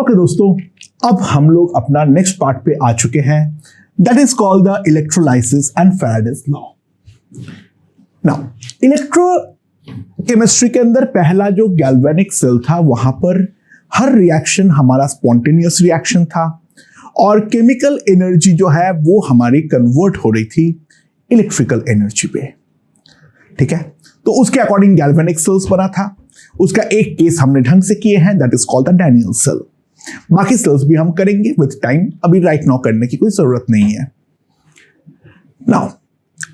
Okay दोस्तों, अब हम लोग अपना नेक्स्ट पार्ट पे आ चुके हैं, that is called the electrolysis and Faraday's law. Now electrochemistry के अंदर पहला जो गैल्वेनिक सेल था, वहां पर हर रिएक्शन हमारा स्पॉन्टेनियस रिएक्शन था और केमिकल एनर्जी जो है वो हमारी कन्वर्ट हो रही थी इलेक्ट्रिकल एनर्जी पे। ठीक है, तो उसके अकॉर्डिंग गैल्वेनिक सेल्स बना था। उसका एक केस हमने ढंग से किए हैं, that is called the Daniell cell. बाकी सेल्स भी हम करेंगे विद टाइम, अभी राइट नाउ करने की कोई जरूरत नहीं है। Now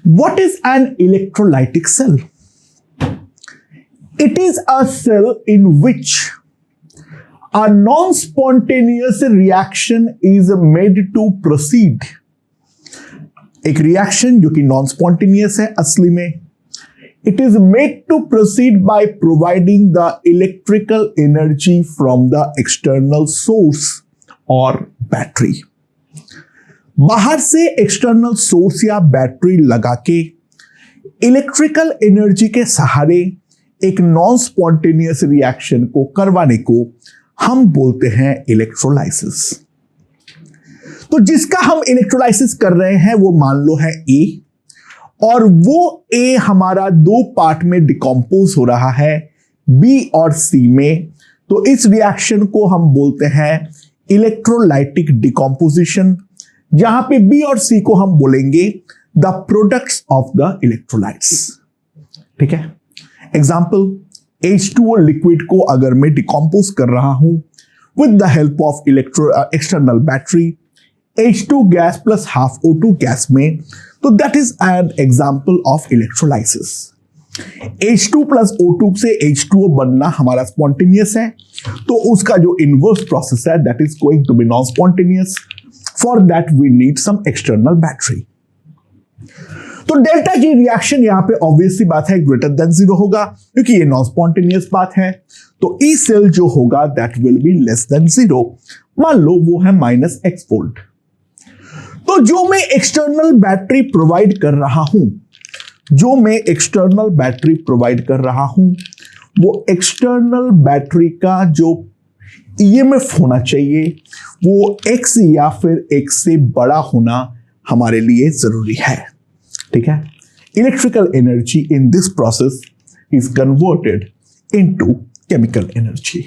what is an electrolytic cell? It is a cell in which a non-spontaneous reaction is made to proceed। एक रिएक्शन जो कि नॉन स्पॉन्टेनियस है असली में, it is made to proceed by providing the electrical energy from the external source और battery. बाहर से external source या बैटरी लगा के इलेक्ट्रिकल एनर्जी के सहारे एक नॉन स्पॉन्टेनियस रिएक्शन को करवाने को हम बोलते हैं इलेक्ट्रोलाइसिस। तो जिसका हम इलेक्ट्रोलाइसिस कर रहे हैं वो मान लो है ए, और वो ए हमारा दो पार्ट में डिकम्पोज हो रहा है, बी और सी में। तो इस रिएक्शन को हम बोलते हैं इलेक्ट्रोलाइटिक डिकम्पोजिशन, जहां पे बी और सी को हम बोलेंगे the products of the electrolytes. ठीक है, एग्जाम्पल H2O लिक्विड को अगर मैं डिकम्पोज कर रहा हूं with the help of external battery H2 gas plus half O2 gas में, तो that is an example of electrolysis. H2 plus O2 से H2O बनना हमारा स्पॉन्टेनियस है, तो उसका जो इनवर्स प्रोसेस है that is going to be non spontaneous. For that we need some external battery. तो डेल्टा जी रिएक्शन यहां पे ऑब्वियसली बात है ग्रेटर देन 0 होगा, क्योंकि ये नॉन स्पॉन्टेनियस बात है। तो ई सेल जो होगा that will be less than 0। मान लो वो है -x वोल्ट। तो जो मैं एक्सटर्नल बैटरी प्रोवाइड कर रहा हूं, वो एक्सटर्नल बैटरी का जो ईएमएफ होना चाहिए वो x या फिर x से बड़ा होना हमारे लिए जरूरी है। ठीक है, electrical energy in this process is converted into chemical energy.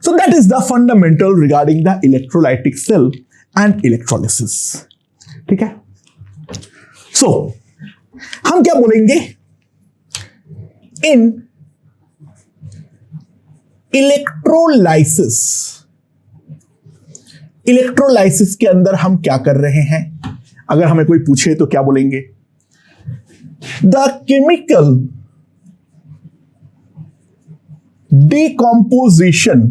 So that is the fundamental regarding the electrolytic cell and electrolysis. ठीक है, सो हम क्या बोलेंगे इन इलेक्ट्रोलाइसिस। इलेक्ट्रोलाइसिस के अंदर हम क्या कर रहे हैं? अगर हमें कोई पूछे तो क्या बोलेंगे? The chemical decomposition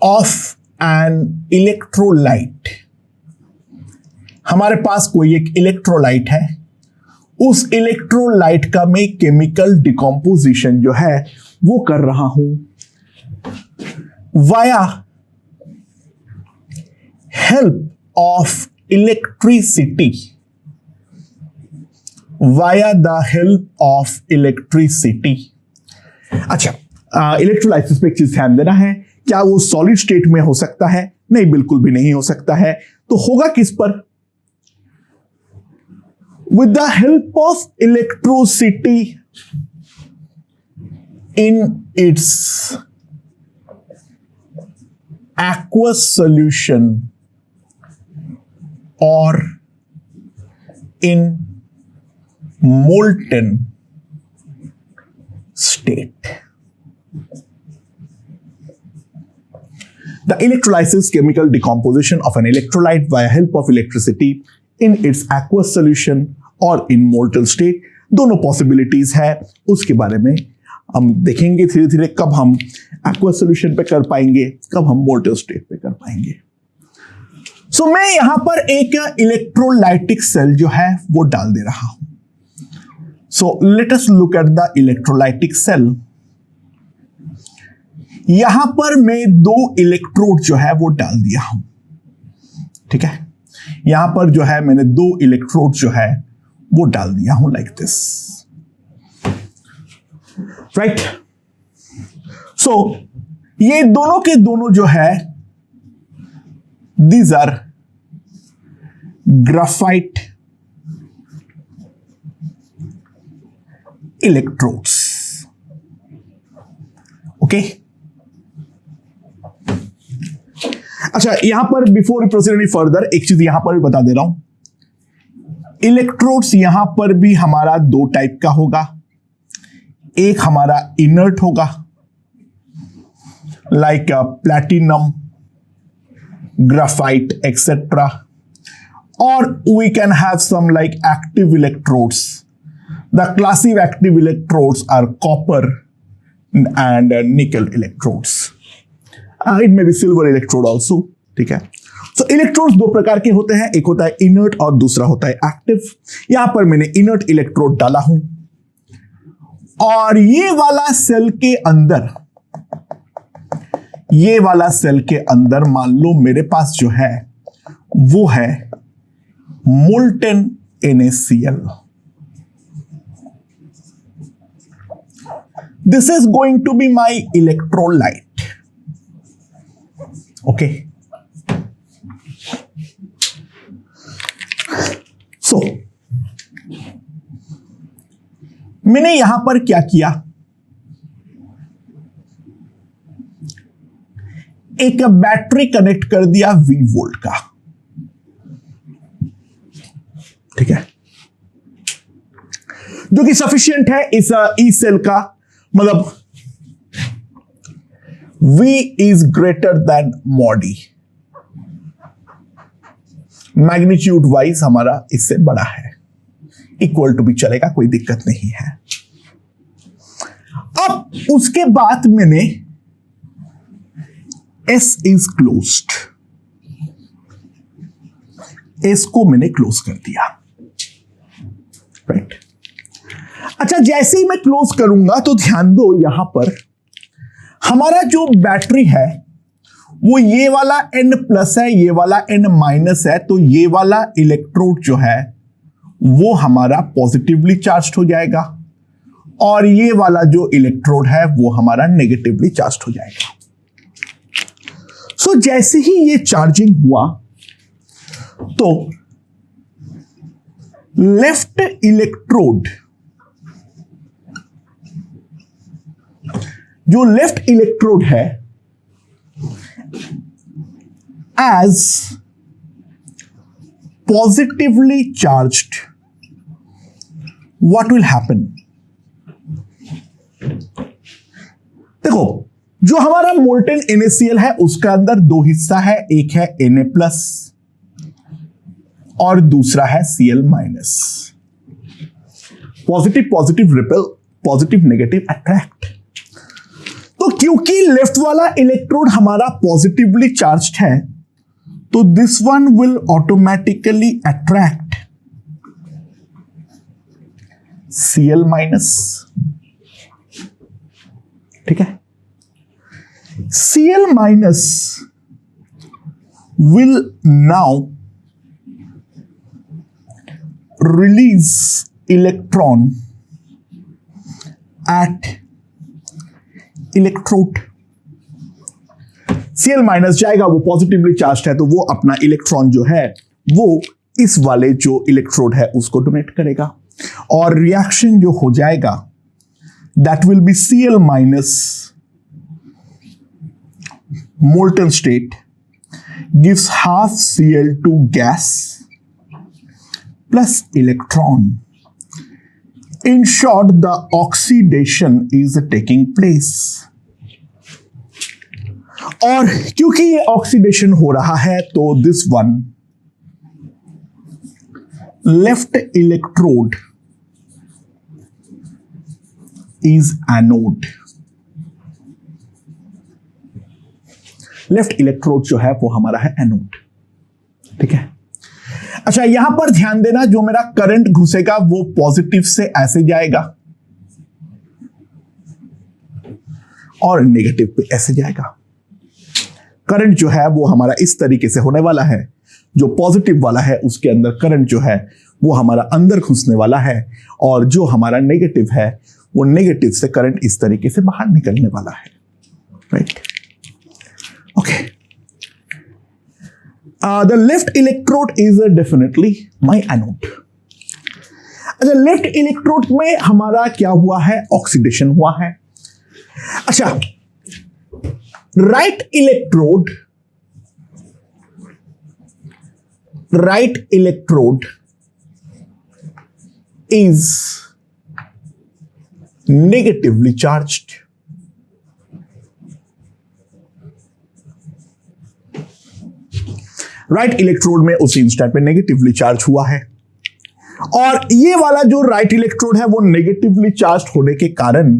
of an electrolyte। हमारे पास कोई एक इलेक्ट्रोलाइट है, उस इलेक्ट्रोलाइट का मैं केमिकल डिकम्पोजिशन जो है वो कर रहा हूं via help of electricity, via the help of electricity। अच्छा, इलेक्ट्रोलाइसिस पे एक चीज ध्यान देना है, क्या वो सॉलिड स्टेट में हो सकता है? नहीं, बिल्कुल भी नहीं हो सकता है। तो होगा किस पर? with the help of electricity in its aqueous solution or in molten state। The electrolysis, chemical decomposition of an electrolyte via help of electricity in its aqueous solution or in molten state। दोनों possibilities है, उसके बारे में हम देखेंगे धीरे धीरे, कब हम aqueous solution पे कर पाएंगे, कब हम molten state पे कर पाएंगे। सो मैं यहां पर एक इलेक्ट्रोलाइटिक सेल जो है वो डाल दे रहा हूं। So let us look at the electrolytic cell. यहां पर मैं दो इलेक्ट्रोड जो है वो डाल दिया हूं। ठीक है, यहां पर जो है मैंने दो इलेक्ट्रोड जो है वो डाल दिया हूं लाइक दिस। राइट। सो ये दोनों के दोनों जो है, these are graphite electrodes. Okay, अच्छा यहां पर बिफोर प्रोसीड एनी फर्दर एक चीज यहां पर भी बता दे रहा हूं, इलेक्ट्रोड्स यहां पर भी हमारा दो टाइप का होगा। एक हमारा इनर्ट होगा लाइक प्लैटिनम, ग्राफाइट एक्सेट्रा, और we can have some like active electrodes. The classic active electrodes are copper and nickel electrodes. It may be silver electrode also. ठीक है, सो इलेक्ट्रोड्स दो प्रकार के होते हैं, एक होता है इनर्ट और दूसरा होता है एक्टिव। यहां पर मैंने इनर्ट इलेक्ट्रोड डाला हूं, और ये वाला सेल के अंदर, ये वाला सेल के अंदर मान लो मेरे पास जो है वो है molten NaCl। This is going to be my electrolyte. Okay, so मैंने यहां पर क्या किया, एक बैटरी कनेक्ट कर दिया V वोल्ट का। ठीक है, जो कि सफिशिएंट है इस ई सेल का, मतलब V इज ग्रेटर देन मॉडी, मैग्नीट्यूड वाइज हमारा इससे बड़ा है, इक्वल टू भी चलेगा, कोई दिक्कत नहीं है। अब उसके बाद मैंने S इज क्लोज्ड, S को मैंने क्लोज कर दिया। राइट, अच्छा जैसे ही मैं क्लोज करूंगा तो ध्यान दो यहां पर हमारा जो बैटरी है वो ये वाला N प्लस है, ये वाला N माइनस है, तो ये वाला इलेक्ट्रोड जो है वो हमारा पॉजिटिवली चार्ज्ड हो जाएगा, और ये वाला जो इलेक्ट्रोड है वो हमारा नेगेटिवली चार्ज्ड हो जाएगा। सो जैसे ही ये चार्जिंग हुआ तो लेफ्ट इलेक्ट्रोड, जो लेफ्ट इलेक्ट्रोड है, as positively charged, what will happen? देखो, जो हमारा मोल्टेन NaCl है उसका अंदर दो हिस्सा है, एक है Na प्लस और दूसरा है Cl minus. Positive positive repel, positive negative attract. तो क्योंकि लेफ्ट वाला इलेक्ट्रोड हमारा पॉजिटिवली चार्ज्ड है, तो this one will automatically attract Cl minus. ठीक है, Cl minus will now release electron at electrode। Cl minus जाएगा, वो पॉजिटिवली चार्ज है, तो वो अपना इलेक्ट्रॉन जो है वो इस वाले जो इलेक्ट्रोड है उसको डोनेट करेगा, और रिएक्शन जो हो जाएगा that will be Cl minus molten state gives half Cl2 gas plus electron. In short, the oxidation is taking place. और क्योंकि ये ऑक्सीडेशन हो रहा है तो this one left electrode is anode. Left electrode जो है वो हमारा है एनोड। ठीक है, अच्छा यहां पर ध्यान देना, जो मेरा करंट घुसेगा वो पॉजिटिव से ऐसे जाएगा और नेगेटिव पे ऐसे जाएगा। करंट जो है वो हमारा इस तरीके से होने वाला है, जो पॉजिटिव वाला है उसके अंदर करंट जो है वो हमारा अंदर घुसने वाला है, और जो हमारा नेगेटिव है वो नेगेटिव से करंट इस तरीके से बाहर निकलने वाला है, right. Okay, the left electrode is definitely my anode. अच्छा, लेफ्ट इलेक्ट्रोड में हमारा क्या हुआ है, ऑक्सीडेशन हुआ है। अच्छा, right electrode is negatively charged. Right electrode में उसी इंस्टेंट पे नेगेटिवली चार्ज हुआ है, और ये वाला जो राइट इलेक्ट्रोड है वो नेगेटिवली चार्ज होने के कारण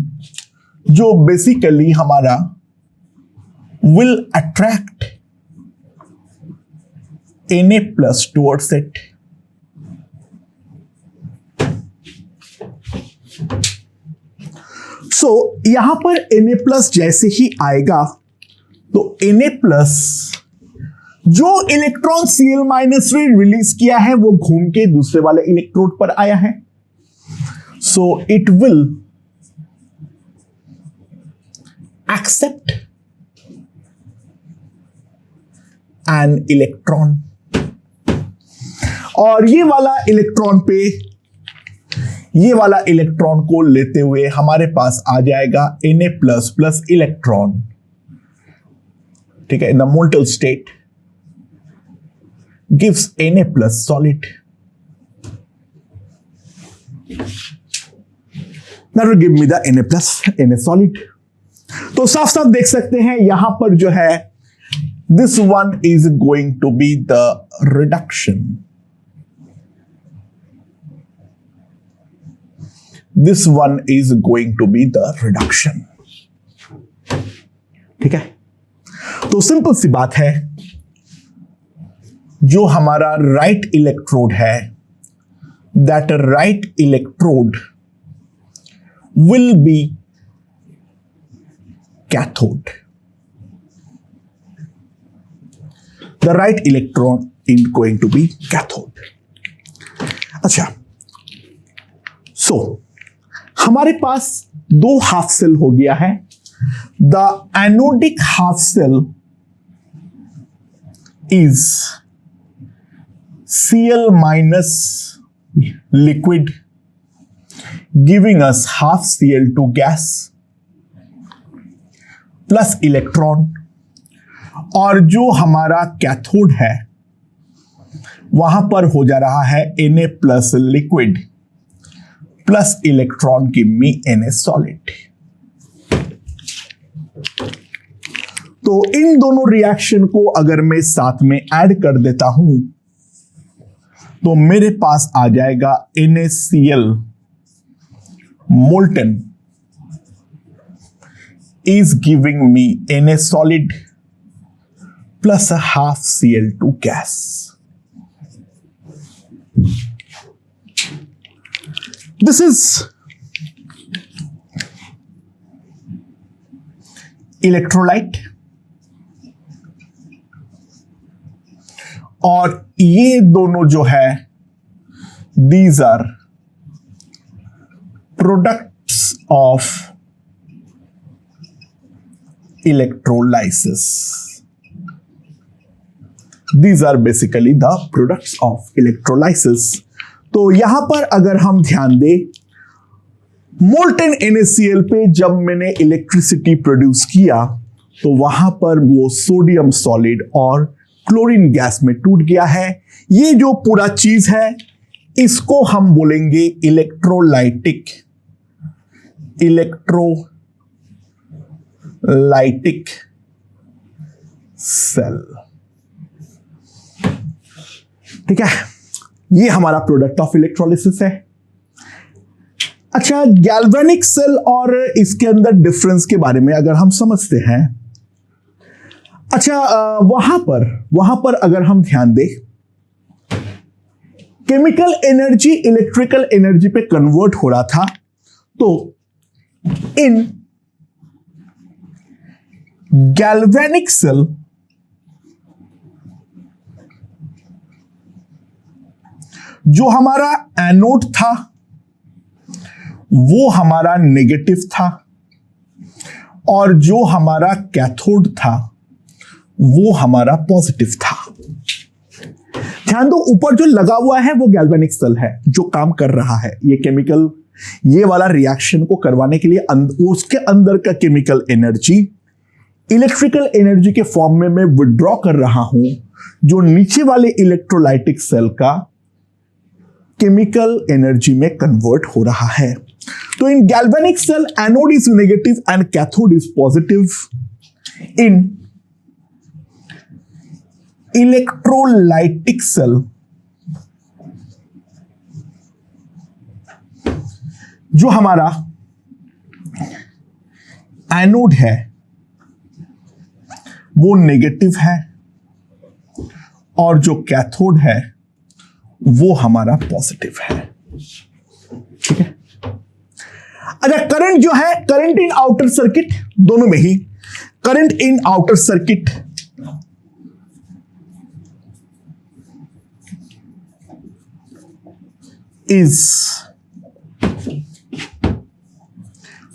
जो बेसिकली हमारा will attract Na plus towards it. So यहां पर Na प्लस जैसे ही आएगा तो Na प्लस जो इलेक्ट्रॉन Cl माइनस ने रिलीज किया है वो घूम के दूसरे वाले इलेक्ट्रोड पर आया है, so it will accept an electron, और ये वाला इलेक्ट्रॉन को लेते हुए हमारे पास आ जाएगा Na प्लस प्लस इलेक्ट्रॉन, ठीक है, in the molten state gives Na plus solid. That will give me the Na plus Na solid। तो साफ साफ देख सकते हैं यहां पर जो है this one is going to be the reduction, this one is going to be the reduction, ठीक है। तो सिंपल सी बात है, जो हमारा राइट इलेक्ट्रोड है, that right electrode will be cathode, the right electron is going to be cathode। अच्छा, सो हमारे पास दो हाफ सेल हो गया है। The anodic half cell is Cl minus liquid giving us half Cl2 gas plus electron, और जो हमारा cathode है वहां पर हो जा रहा है Na plus liquid plus electron give me Na solid. तो इन दोनों रिएक्शन को अगर मैं साथ में ऐड कर देता हूं तो मेरे पास आ जाएगा NaCl molten is giving me Na solid plus a half Cl2 gas। This is electrolyte, और ये दोनों जो है these are products of electrolysis। These are basically the products of electrolysis। तो यहां पर अगर हम ध्यान दें, मोल्टेन NaCl पे जब मैंने इलेक्ट्रिसिटी प्रोड्यूस किया तो वहां पर वो सोडियम सॉलिड और क्लोरीन गैस में टूट गया है। ये जो पूरा चीज है इसको हम बोलेंगे इलेक्ट्रोलाइटिक सेल, ठीक है। ये हमारा प्रोडक्ट ऑफ इलेक्ट्रोलिसिस है। अच्छा, गैल्वेनिक सेल और इसके अंदर डिफरेंस के बारे में अगर हम समझते हैं, अच्छा वहां पर अगर हम ध्यान दें, केमिकल एनर्जी इलेक्ट्रिकल एनर्जी पे कन्वर्ट हो रहा था, तो इन गैल्वेनिक सेल जो हमारा एनोड था वो हमारा नेगेटिव था और जो हमारा कैथोड था वो हमारा पॉजिटिव था। ध्यान दो, ऊपर जो लगा हुआ है वो गैल्वेनिक सेल है जो काम कर रहा है। ये केमिकल, ये वाला रिएक्शन को करवाने के लिए उसके अंदर का केमिकल एनर्जी इलेक्ट्रिकल एनर्जी के फॉर्म में मैं विड्रॉ कर रहा हूं, जो नीचे वाले इलेक्ट्रोलाइटिक सेल का केमिकल एनर्जी में कन्वर्ट हो रहा है। तो in galvanic cell anode is negative and cathode is positive. In electrolytic cell जो हमारा एनोड है वो नेगेटिव है और जो कैथोड है वो हमारा पॉजिटिव है। ठीक है। अच्छा, करंट जो है, करंट इन आउटर सर्किट, दोनों में ही current in outer circuit is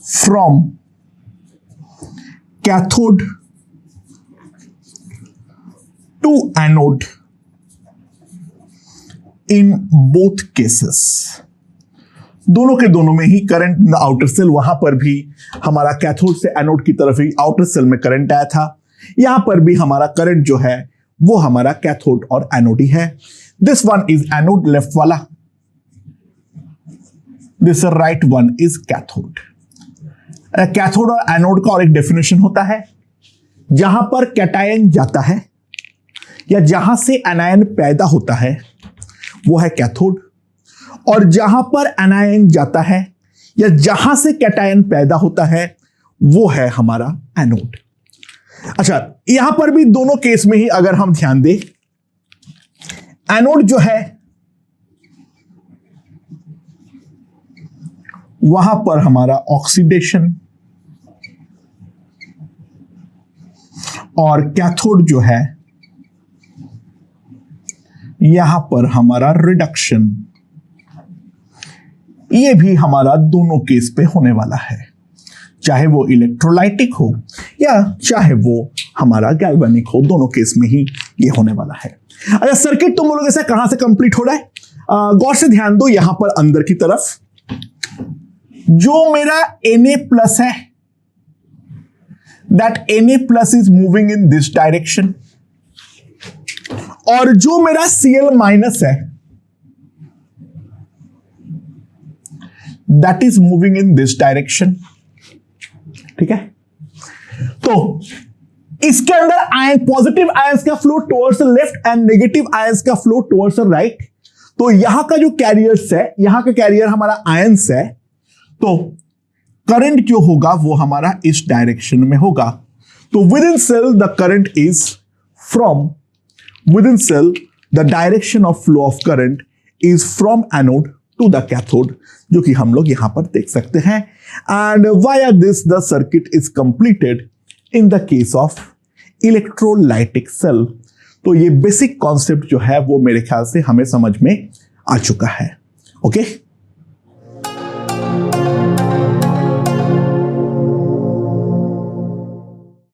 from cathode to anode in both cases। दोनों के दोनों में ही current in the outer cell, वहां पर भी हमारा कैथोड से एनोड की तरफ ही आउटर सेल में करंट आया था, यहां पर भी हमारा करंट जो है वो हमारा कैथोड और एनोड ही है। This one is anode, left वाला, this right one is cathode. Cathode और एनोड का और एक डेफिनेशन होता है, जहां पर कैटायन जाता है या जहां से एनायन पैदा होता है वो है कैथोड, और जहां पर एनायन जाता है या जहां से कैटायन पैदा होता है वो है हमारा एनोड। अच्छा, यहां पर भी दोनों केस में ही अगर हम ध्यान दें, एनोड जो है वहां पर हमारा ऑक्सीडेशन और कैथोड जो है यहां पर हमारा रिडक्शन, ये भी हमारा दोनों केस पे होने वाला है, चाहे वो इलेक्ट्रोलाइटिक हो या चाहे वो हमारा गैल्वेनिक हो, दोनों केस में ही ये होने वाला है। अच्छा, सर्किट तुम लोगों से कहां से कंप्लीट हो रहा है, गौर से ध्यान दो। यहां पर अंदर की तरफ जो मेरा Na+ है, that Na+ is moving in this direction, और जो मेरा Cl- है that is moving in this direction। ठीक है, तो इसके अंदर आयन, पॉजिटिव आयंस का flow towards left and negative ions का फ्लो टुवर्ड्स राइट। तो यहां का जो कैरियर्स है, यहां का कैरियर हमारा आयंस है, तो करंट जो होगा वो हमारा इस डायरेक्शन में होगा। तो within cell the current is from, within cell the direction of flow of current is from anode to the cathode, जो कि हम लोग यहां पर देख सकते हैं। And via this the circuit is completed in the case of electrolytic cell. तो ये बेसिक कॉन्सेप्ट जो है वो मेरे ख्याल से हमें समझ में आ चुका है। ओके।